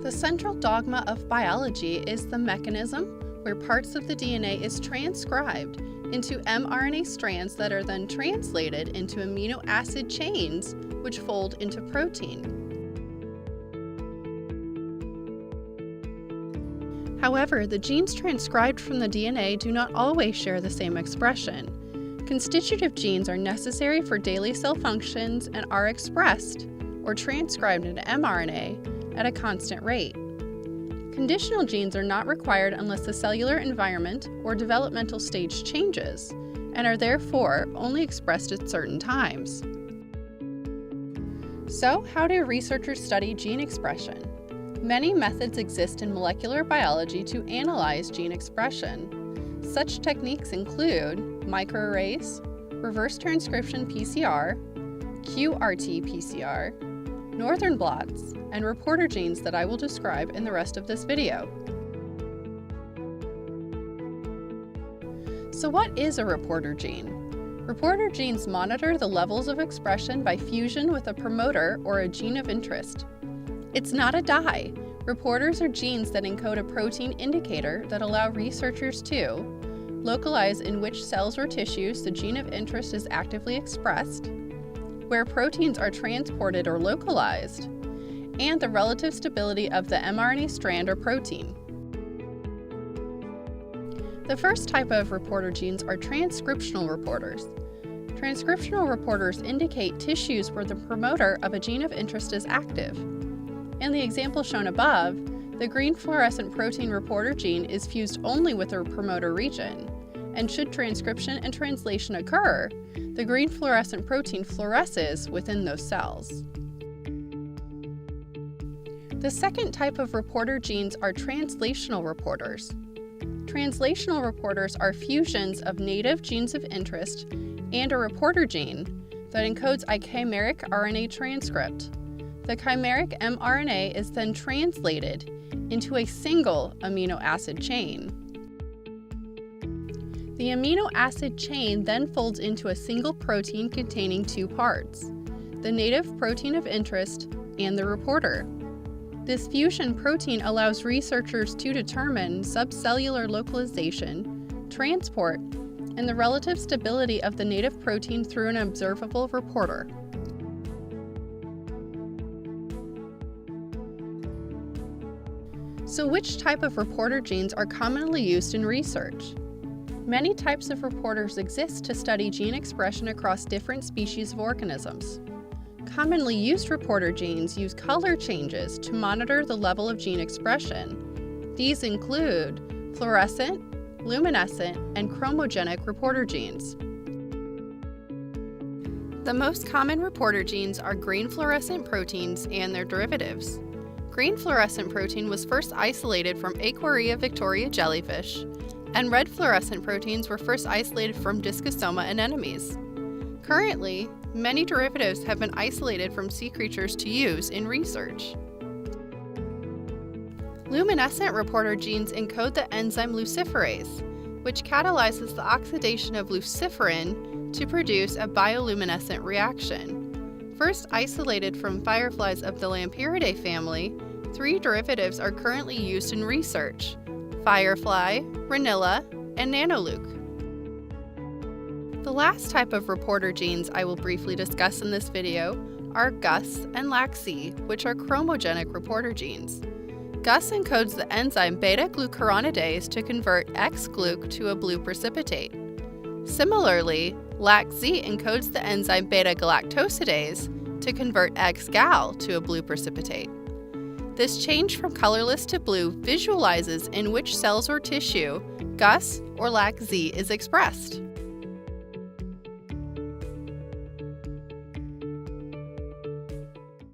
The central dogma of biology is the mechanism where parts of the DNA is transcribed into mRNA strands that are then translated into amino acid chains, which fold into protein. However, the genes transcribed from the DNA do not always share the same expression. Constitutive genes are necessary for daily cell functions and are expressed or transcribed into mRNA at a constant rate. Conditional genes are not required unless the cellular environment or developmental stage changes, and are therefore only expressed at certain times. So, how do researchers study gene expression? Many methods exist in molecular biology to analyze gene expression. Such techniques include microarrays, reverse transcription PCR, qRT-PCR, northern blots, and reporter genes that I will describe in the rest of this video. So what is a reporter gene? Reporter genes monitor the levels of expression by fusion with a promoter or a gene of interest. It's not a dye. Reporters are genes that encode a protein indicator that allow researchers to localize in which cells or tissues the gene of interest is actively expressed, where proteins are transported or localized, and the relative stability of the mRNA strand or protein. The first type of reporter genes are transcriptional reporters. Transcriptional reporters indicate tissues where the promoter of a gene of interest is active. In the example shown above, the green fluorescent protein reporter gene is fused only with the promoter region, and should transcription and translation occur, the green fluorescent protein fluoresces within those cells. The second type of reporter genes are translational reporters. Translational reporters are fusions of native genes of interest and a reporter gene that encodes a chimeric RNA transcript. The chimeric mRNA is then translated into a single amino acid chain. The amino acid chain then folds into a single protein containing two parts, the native protein of interest and the reporter. This fusion protein allows researchers to determine subcellular localization, transport, and the relative stability of the native protein through an observable reporter. So which type of reporter genes are commonly used in research? Many types of reporters exist to study gene expression across different species of organisms. Commonly used reporter genes use color changes to monitor the level of gene expression. These include fluorescent, luminescent, and chromogenic reporter genes. The most common reporter genes are green fluorescent proteins and their derivatives. Green fluorescent protein was first isolated from Aquaria victoria jellyfish, and red fluorescent proteins were first isolated from Discosoma anemones. Currently, many derivatives have been isolated from sea creatures to use in research. Luminescent reporter genes encode the enzyme luciferase, which catalyzes the oxidation of luciferin to produce a bioluminescent reaction. First isolated from fireflies of the Lampyridae family, 3 derivatives are currently used in research: firefly, ranilla, and nanoluke. The last type of reporter genes I will briefly discuss in this video are Gus and LAC-Z, which are chromogenic reporter genes. Gus encodes the enzyme beta-glucuronidase to convert X-gluc to a blue precipitate. Similarly, LAC-Z encodes the enzyme beta-galactosidase to convert X-gal to a blue precipitate. This change from colorless to blue visualizes in which cells or tissue Gus or LAC-Z is expressed.